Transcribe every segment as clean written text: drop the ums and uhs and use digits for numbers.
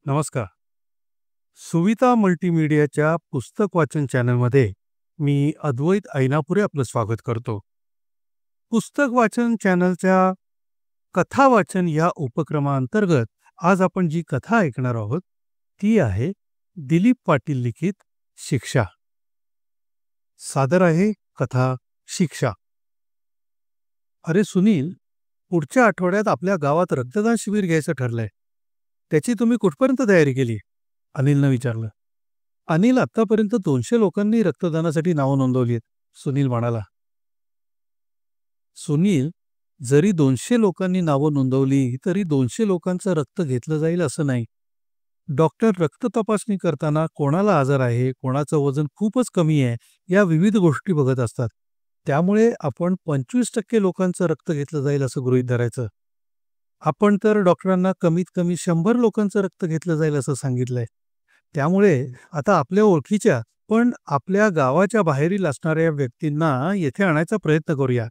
नमस्कार. सुविधा मल्टीमीडियाच्या पुस्तक वाचन चॅनलमध्ये मी अद्वैत ऐनापुरे आपलं स्वागत करतो. पुस्तक वाचन चॅनलच्या कथा वाचन या उपक्रमाअंतर्गत आज आपण जी कथा ऐकणार आहोत ती आहे दिलीप पाटील लिखित शिक्षा. सादर आहे कथा शिक्षा. अरे सुनील, पुढच्या आठवड्यात आपल्या गावात रक्तदान शिबिर घ्यायचं ठरलंय. त्याची तुम्ही कुठपर्यंत तयारी केली? अनिलनं विचारलं. अनिल, आतापर्यंत 200 लोकांनी रक्तदानासाठी नावं नोंदवली आहेत, सुनील म्हणाला. सुनील, जरी 200 लोकांनी नावं नोंदवली तरी 200 लोकांचं रक्त घेतलं जाईल असं नाही. डॉक्टर रक्त तपासणी करताना कोणाला आजार आहे, कोणाचं वजन खूपच कमी आहे, या विविध गोष्टी बघत असतात. त्यामुळे आपण 25% लोकांचं रक्त घेतलं जाईल असं गृहीत धरायचं. आपण तर डॉक्टरांना कमीत कमी 100 लोकांचं रक्त घेतलं जाईल असं सांगितलंय. त्यामुळे आता आपल्या ओळखीच्या पण आपल्या गावाच्या बाहेरील असणाऱ्या व्यक्तींना येथे आणायचा प्रयत्न करूया.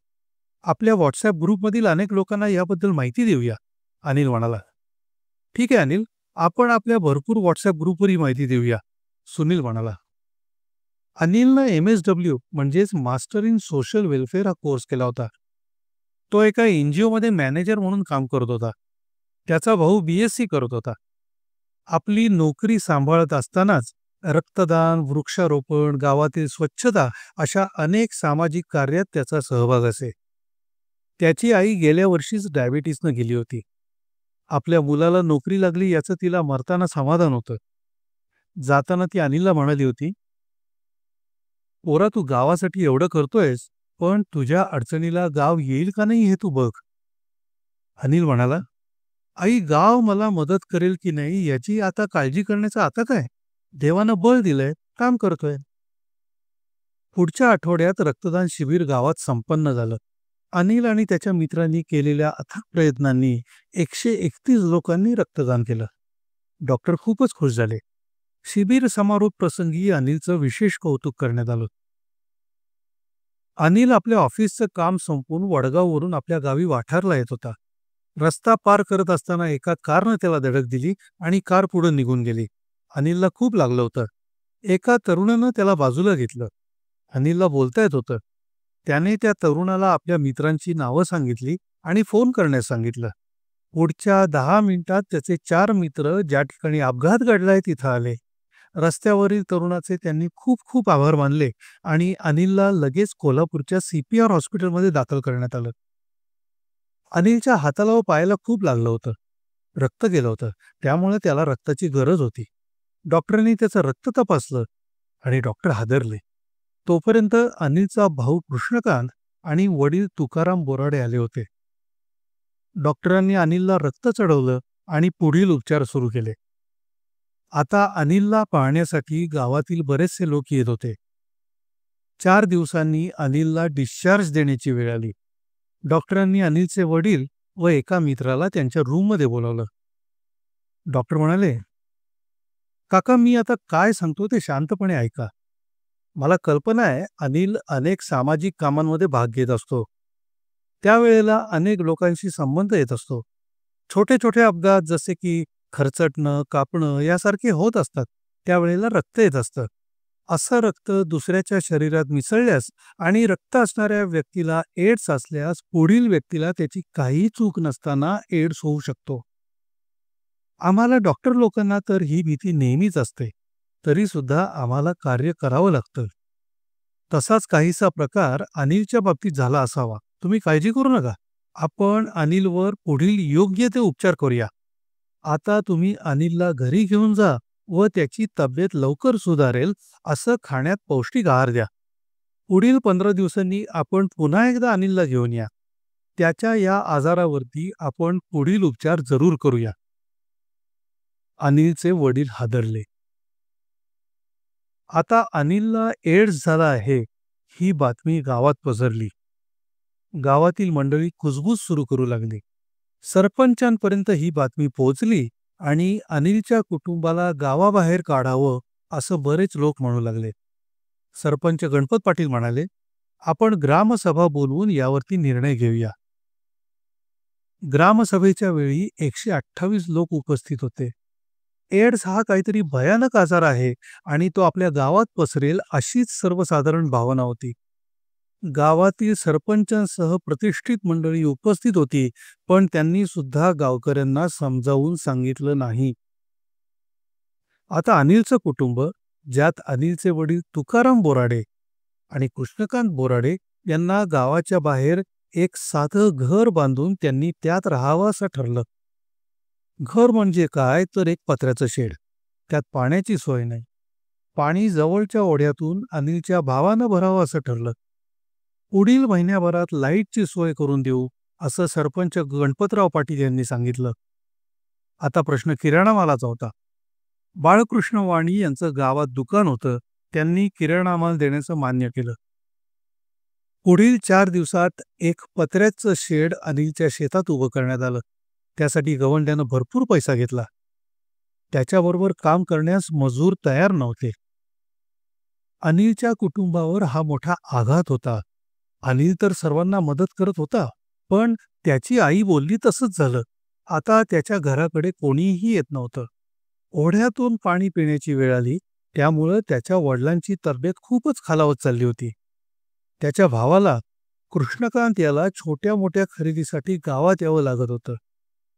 आपल्या व्हॉट्सॲप ग्रुपमधील अनेक लोकांना याबद्दल माहिती देऊया, अनिल म्हणाला. ठीक आहे अनिल, आपण आपल्या भरपूर व्हॉट्सॲप ग्रुपवरही माहिती देऊया, सुनील म्हणाला. अनिलनं MSW म्हणजेच मास्टर इन सोशल वेलफेअर हा कोर्स केला होता. तो एका NGO मध्ये मॅनेजर म्हणून काम करत होता. त्याचा भाऊ BSc करत होता. आपली नोकरी सांभाळत असतानाच रक्तदान, वृक्षारोपण, गावातील स्वच्छता अशा अनेक सामाजिक कार्यात त्याचा सहभाग असे. त्याची आई गेल्या वर्षीच डायबिटीसनं गेली होती. आपल्या मुलाला नोकरी लागली याचं तिला मरताना समाधान होतं. जाताना ती अनिलला म्हणाली होती, पोरा, तू गावासाठी एवढं करतोयस, पण तुझ्या अडचणीला गाव येईल का नाही हे तू बघ. अनिल म्हणाला, आई, गाव मला मदत करेल की नाही याची आता काळजी करण्याचं आता काय? देवानं बळ दिलंय, काम करतोय. पुढच्या आठवड्यात रक्तदान शिबिर गावात संपन्न झालं. अनिल आणि त्याच्या मित्रांनी केलेल्या अथक प्रयत्नांनी 131 लोकांनी रक्तदान केलं. डॉक्टर खूपच खुश झाले. शिबिर समारोप प्रसंगी अनिलचं विशेष कौतुक करण्यात आलं. अनिल आपल्या ऑफिसचं काम संपवून वडगाववरून आपल्या गावी वाठारला येत होता. रस्ता पार करत असताना एका कारनं त्याला धडक दिली आणि कार पुढे निघून गेली. अनिलला खूप लागलं होतं. एका तरुणानं त्याला बाजूला घेतलं. अनिलला बोलता येत होतं. त्याने त्या तरुणाला आपल्या मित्रांची नावं सांगितली आणि फोन करण्यास सांगितलं. पुढच्या 10 मिनिटात त्याचे 4 मित्र ज्या ठिकाणी अपघात घडलाय तिथं आले. रस्त्यावरील तरुणाचे त्यांनी खूप खूप आभार मानले आणि अनिलला लगेच कोल्हापूरच्या CPR हॉस्पिटलमध्ये दाखल करण्यात आलं. अनिलच्या हाताला व पायाला खूप लागलं होतं. रक्त गेलं होतं, त्यामुळे त्याला रक्ताची गरज होती. डॉक्टरांनी त्याचं रक्त तपासलं आणि डॉक्टर हादरले. तोपर्यंत अनिलचा भाऊ कृष्णकांत आणि वडील तुकाराम बोराडे आले होते. डॉक्टरांनी अनिलला रक्त चढवलं आणि पुढील उपचार सुरू केले. आता अनिलला पाहण्यासाठी गावातील बरेचसे लोक येत होते. 4 दिवसांनी अनिलला डिस्चार्ज देण्याची वेळ आली. डॉक्टरांनी अनिलचे वडील व एका मित्राला त्यांच्या रूममध्ये बोलावलं. डॉक्टर म्हणाले, काका, मी आता काय सांगतो ते शांतपणे ऐका. मला कल्पना आहे अनिल अनेक सामाजिक कामांमध्ये भाग घेत असतो. त्यावेळेला अनेक लोकांशी संबंध येत असतो. छोटे छोटे अपघात जसे की खरचटणं, कापणं यासारखे होत असतात. त्यावेळेला रक्त येत असतं. असं रक्त दुसऱ्याच्या शरीरात मिसळल्यास आणि रक्त असणाऱ्या व्यक्तीला एड्स असल्यास पुढील व्यक्तीला त्याची काही चूक नसताना एड्स होऊ शकतो. आम्हाला डॉक्टर लोकांना तर ही भीती नेहमीच असते, तरी सुद्धा आम्हाला कार्य करावं लागतं. तसाच काहीसा प्रकार अनिलच्या बाबतीत झाला असावा. तुम्ही काळजी करू नका. आपण अनिलवर पुढील योग्य ते उपचार करूया. आता तुम्ही अनिलला घरी घेऊन जा व त्याची तब्येत लवकर सुधारेल असं खाण्यात पौष्टिक आहार द्या. पुढील 15 दिवसांनी आपण पुन्हा एकदा अनिलला घेऊन या. त्याच्या या आजारावरती आपण पुढील उपचार जरूर करूया. अनिलचे वडील हादरले. आता अनिलला एड्स झाला आहे ही बातमी गावात पसरली. गावातील मंडळी कुजबूज सुरू करू लागली. सरपंचांपर्यंत ही बातमी पोहोचली आणि अनिलच्या कुटुंबाला गावाबाहेर काढावं असं बरेच लोक म्हणू लागले. सरपंच गणपत पाटील म्हणाले, आपण ग्रामसभा बोलवून यावरती निर्णय घेऊया. ग्रामसभेच्या वेळी 128 लोक उपस्थित होते. एड्स हा काहीतरी भयानक आजार आहे आणि तो आपल्या गावात पसरेल अशीच सर्वसाधारण भावना होती. गावातील सरपंचांसह प्रतिष्ठित मंडळी उपस्थित होती, पण त्यांनी सुद्धा गावकऱ्यांना समजावून सांगितलं नाही. आता अनिलचं कुटुंब, ज्यात अनिलचे वडील तुकाराम बोराडे आणि कृष्णकांत बोराडे यांना गावाच्या बाहेर एक साधं घर बांधून त्यांनी त्यात राहावं असं ठरलं. घर म्हणजे काय तर एक पत्र्याचं शेड. त्यात पाण्याची सोय नाही. पाणी जवळच्या ओढ्यातून अनिलच्या भावानं भरावं असं ठरलं. पुढील महिन्याभरात लाईटची सोय करून देऊ असं सरपंच गणपतराव पाटील यांनी सांगितलं. आता प्रश्न किराणा मालाचा होता. बाळकृष्ण वाणी यांचं गावात दुकान होतं. त्यांनी किराणा माल देण्याचं मान्य केलं. पुढील 4 दिवसात एक पत्र्याचं शेड अनिलच्या शेतात उभं करण्यात आलं. त्यासाठी गवंड्यानं भरपूर पैसा घेतला. त्याच्याबरोबर काम करण्यास मजूर तयार नव्हते. अनिलच्या कुटुंबावर हा मोठा आघात होता. अनिल तर सर्वांना मदत करत होता, पण त्याची आई बोलली तसंच झालं. आता त्याच्या घराकडे कोणीही येत नव्हतं. ओढ्यातून पाणी पिण्याची वेळ आली, त्यामुळं त्याच्या वडिलांची तब्येत खूपच खालावत चालली होती. त्याच्या भावाला, कृष्णकांत याला छोट्या मोठ्या खरेदीसाठी गावात यावं लागत होतं.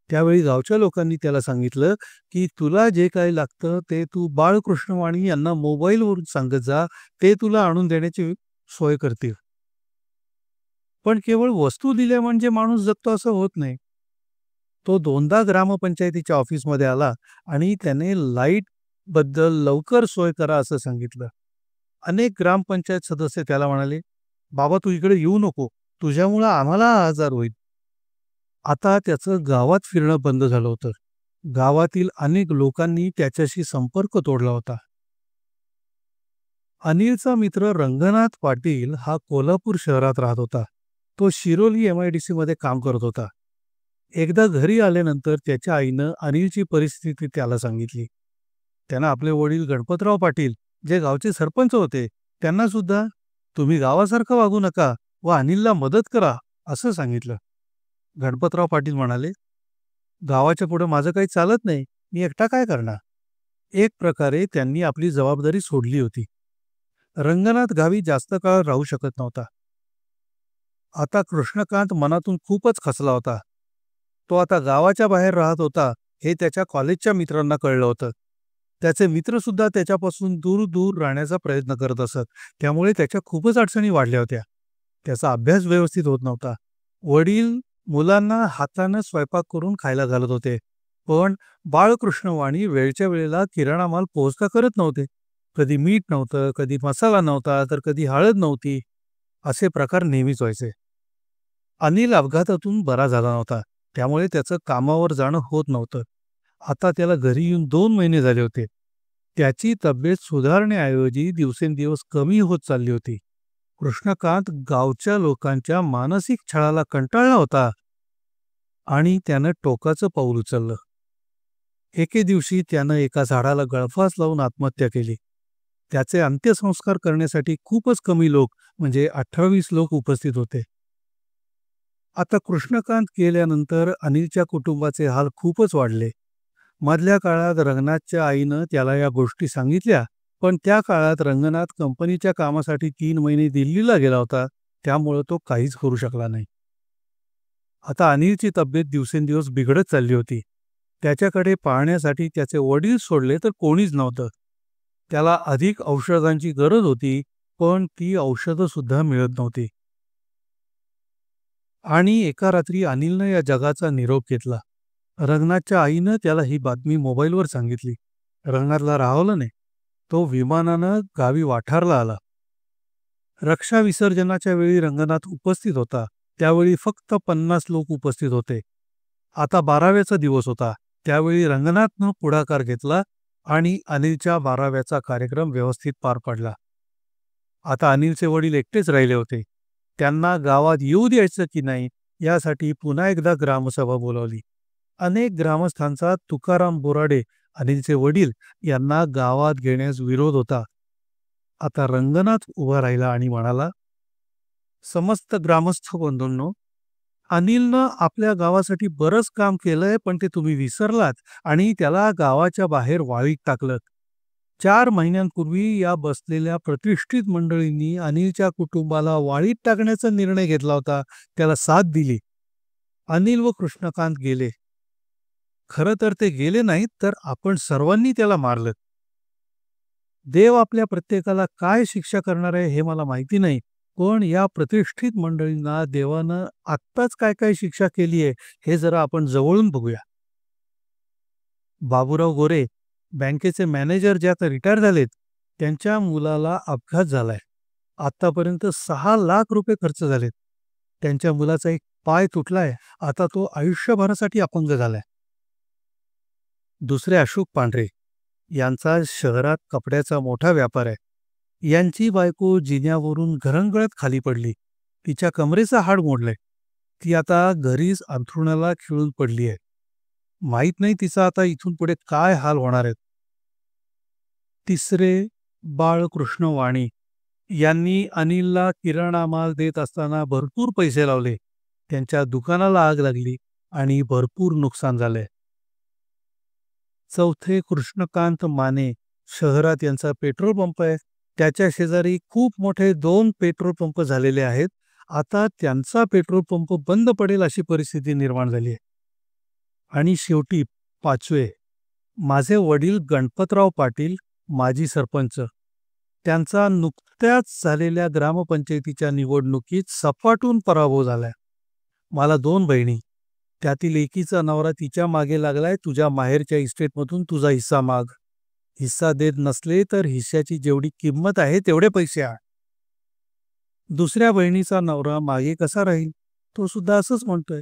त्यावेळी गावच्या लोकांनी त्याला सांगितलं की तुला जे काही लागतं ते तू बाळकृष्णवाणी यांना मोबाईलवरून सांगत जा, ते तुला आणून देण्याची सोय करतील. पण केवळ वस्तू दिल्या म्हणजे माणूस जगतो असं होत नाही. तो 2दा ग्रामपंचायतीच्या ऑफिसमध्ये आला आणि त्याने लाईट बद्दल लवकर सोय करा असं सांगितलं. अनेक ग्रामपंचायत सदस्य त्याला म्हणाले, बाबा तू इकडे येऊ नको, तुझ्यामुळं आम्हाला हा आजार होईल. आता त्याचं गावात फिरणं बंद झालं होतं. गावातील अनेक लोकांनी त्याच्याशी संपर्क तोडला होता. अनिलचा मित्र रंगनाथ पाटील हा कोल्हापूर शहरात राहत होता. तो शिरोली MIDC मध्ये काम करत होता. एकदा घरी आल्यानंतर त्याच्या आईनं अनिलची परिस्थिती त्याला सांगितली. त्यानं आपले वडील गणपतराव पाटील, जे गावचे सरपंच होते, त्यांना सुद्धा तुम्ही गावासारखं वागू नका व अनिलला मदत करा असं सांगितलं. गणपतराव पाटील म्हणाले, गावाच्या पुढे माझं काही चालत नाही, मी एकटा काय करणार. एक प्रकारे त्यांनी आपली जबाबदारी सोडली होती. रंगनाथ गावी जास्त काळ राहू शकत नव्हता. आता कृष्णकांत मनातून खूपच खचला होता. तो आता गावाच्या बाहेर राहत होता हे त्याच्या कॉलेजच्या मित्रांना कळलं होतं. त्याचे मित्र सुद्धा त्याच्यापासून दूर दूर राहण्याचा प्रयत्न करत असत. त्यामुळे त्याच्या खूपच अडचणी वाढल्या होत्या. त्याचा अभ्यास व्यवस्थित होत नव्हता. वडील मुलांना हातानं स्वयंपाक करून खायला घालत होते, पण बाळकृष्णवाणी वेळच्या वेळेला किराणा माल पोहोचता करत नव्हते. कधी मीठ नव्हतं, कधी मसाला नव्हता, तर कधी हळद नव्हती. असे प्रकार नेहमीच व्हायचे. अनिल अपघातातून बरा झाला नव्हता, त्यामुळे त्याचं कामावर जाणं होत नव्हतं. आता त्याला घरी येऊन 2 महिने झाले होते. त्याची तब्येत सुधारण्याऐवजी दिवसेंदिवस कमी होत चालली होती. कृष्णकांत गावच्या लोकांच्या मानसिक छळाला कंटाळला होता आणि त्यानं टोकाचं पाऊल उचललं. एके दिवशी त्यानं एका झाडाला गळफास लावून आत्महत्या केली. त्याचे अंत्यसंस्कार करण्यासाठी खूपच कमी लोक म्हणजे 28 लोक उपस्थित होते. आता कृष्णकांत गेल्यानंतर अनिलच्या कुटुंबाचे हाल खूपच वाढले. मधल्या काळात रंगनाथच्या आईनं त्याला या गोष्टी सांगितल्या, पण त्या काळात रंगनाथ कंपनीच्या कामासाठी 3 महिने दिल्लीला गेला होता, त्यामुळं तो काहीच करू शकला नाही. आता अनिलची तब्येत दिवसेंदिवस बिघडत चालली होती. त्याच्याकडे पाहण्यासाठी त्याचे वडील सोडले तर कोणीच नव्हतं. त्याला अधिक औषधांची गरज होती, पण ती औषधं सुद्धा मिळत नव्हती. आणि एका रात्री अनिलनं या जगाचा निरोप घेतला. रंगनाथच्या आईनं त्याला ही बातमी मोबाईलवर सांगितली. रंगनाथला राहवलं नाही. तो विमानानं गावी वाठारला आला. रक्षा विसर्जनाच्या वेळी रंगनाथ उपस्थित होता. त्यावेळी फक्त 50 लोक उपस्थित होते. आता 12व्याचा दिवस होता. त्यावेळी रंगनाथनं पुढाकार घेतला आणि अनिलच्या 12व्याचा कार्यक्रम व्यवस्थित पार पडला. आता अनिलचे वडील एकटेच राहिले होते. त्यांना गावात येऊ द्यायचं की नाही यासाठी पुन्हा एकदा ग्रामसभा बोलावली. अनेक ग्रामस्थांचा तुकाराम बोराडे, अनिलचे वडील यांना गावात घेण्यास विरोध होता. आता रंगनाथ उभा राहिला आणि म्हणाला, समस्त ग्रामस्थ बंधूंनो, अनिलनं आपल्या गावासाठी बरंच काम केलंय, पण ते तुम्ही विसरलात आणि त्याला गावाच्या बाहेर वाळीत टाकलं. 4 महिन्यांपूर्वी या बसलेल्या प्रतिष्ठित मंडळींनी अनिलच्या कुटुंबाला वाळीत टाकण्याचा निर्णय घेतला होता. त्याला साथ दिली. अनिल व कृष्णकांत गेले. खरं तर ते गेले नाहीत, तर आपण सर्वांनी त्याला मारलं. देव आपल्या प्रत्येकाला काय शिक्षा करणार आहे हे मला माहिती नाही. पण या प्रतिष्ठित मंडळींना देवानं आत्ताच काय काय शिक्षा केली आहे हे जरा आपण जवळून बघूया. बाबूराव गोरे बँकेचे मॅनेजर जे आता रिटायर झालेत, त्यांच्या मुलाला अपघात झालाय. आतापर्यंत 6 लाख रुपये खर्च झालेत. त्यांच्या मुलाचा एक पाय तुटलाय. आता तो आयुष्यभरासाठी अपंग झालाय. दुसरे अशोक पांढरे, यांचा शहरात कपड्याचा मोठा व्यापार आहे. यांची बायको जिन्यावरून घरंगळत खाली पडली. तिच्या कमरेचं हाड मोडलंय. ती आता घरीच अंथरुणाला खिळून पडली आहे. माहित नाही तिचा आता इथून पुढे काय हाल होणार आहेत. तिसरे बाळकृष्ण वाणी, यांनी अनिलला किराणा माल देत असताना भरपूर पैसे लावले. त्यांच्या दुकानाला आग लागली आणि भरपूर नुकसान झाले. चौथे कृष्णकांत माने, शहरात यांचा पेट्रोल पंप आहे. त्याच्या शेजारी खूप मोठे 2 पेट्रोल पंप झालेले आहेत. आता त्यांचा पेट्रोल पंप बंद पडेल अशी परिस्थिती निर्माण झाली आहे. आणि शेवटी 5वे, माझे वडील गणपतराव पाटील, माजी सरपंच. त्यांचा नुकत्याच झालेल्या ग्रामपंचायतीच्या निवडणुकीत सपाटून पराभव झालाय. मला 2 बहिणी. त्यातील एकीचा नवरा तिच्या मागे लागलाय, तुझ्या माहेरच्या इस्टेटमधून तुझा हिस्सा माग. हिस्सा देत नसले तर हिस्साची जेवढी किंमत आहे तेवढे पैसे आण. दुसऱ्या बहिणीचा नवरा मागे कसा राहील, तो सुद्धा असंच म्हणतोय.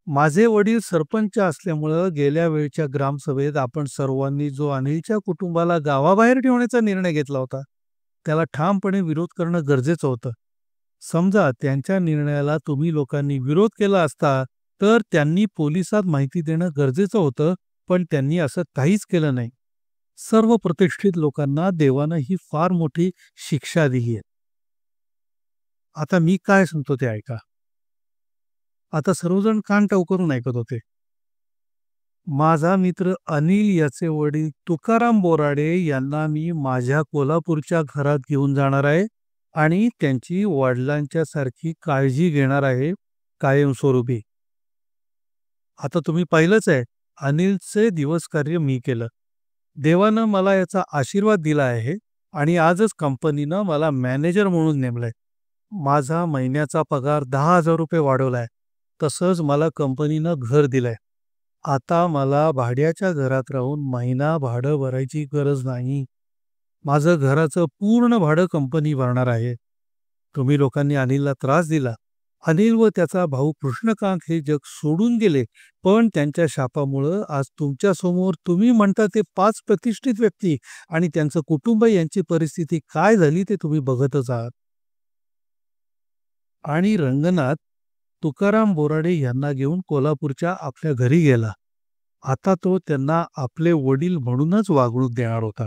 माझे वडील सरपंच असल्यामुळं गेल्या वेळच्या ग्रामसभेत आपण सर्वांनी जो अनिलच्या कुटुंबाला गावाबाहेर ठेवण्याचा निर्णय घेतला होता, त्याला ठामपणे विरोध करणं गरजेचं होतं. समजा त्यांच्या निर्णयाला तुम्ही लोकांनी विरोध केला असता, तर त्यांनी पोलिसात माहिती देणं गरजेचं होतं, पण त्यांनी असं काहीच केलं नाही. सर्व प्रतिष्ठित लोकांना देवानं ही फार मोठी शिक्षा दिली आहे. आता मी काय सांगतो ते ऐका. आता सर्वजण कान टवकरून ऐकत होते. माझा मित्र अनिल याचे वडील तुकाराम बोराडे यांना मी माझ्या कोल्हापूरच्या घरात घेऊन जाणार आहे आणि त्यांची वडिलांच्या सारखी काळजी घेणार आहे कायमस्वरूपी. आता तुम्ही पाहिलंच आहे, अनिलचे दिवस कार्य मी केलं. देवानं मला याचा आशीर्वाद दिला आहे आणि आजच कंपनीनं मला मॅनेजर म्हणून नेमलंय. माझा महिन्याचा पगार 10,000 रुपये वाढवलाय. तसंच मला कंपनीनं घर दिलंय. आता मला भाड्याच्या घरात राहून महिना भाडं भरायची गरज नाही. माझं घराचं पूर्ण भाडं कंपनी भरणार आहे. तुम्ही लोकांनी अनिलला त्रास दिला. अनिल व त्याचा भाऊ कृष्णकांत हे जग सोडून गेले, पण त्यांच्या शापामुळं आज तुमच्या समोर तुम्ही म्हणता ते 5 प्रतिष्ठित व्यक्ती आणि त्यांचं कुटुंब यांची परिस्थिती काय झाली ते तुम्ही बघतच आहात. आणि रंगनाथ तुकाराम बोराडे यांना घेऊन कोल्हापूरच्या आपल्या घरी गेला. आता तो त्यांना आपले वडील म्हणूनच वागणूक देणार होता.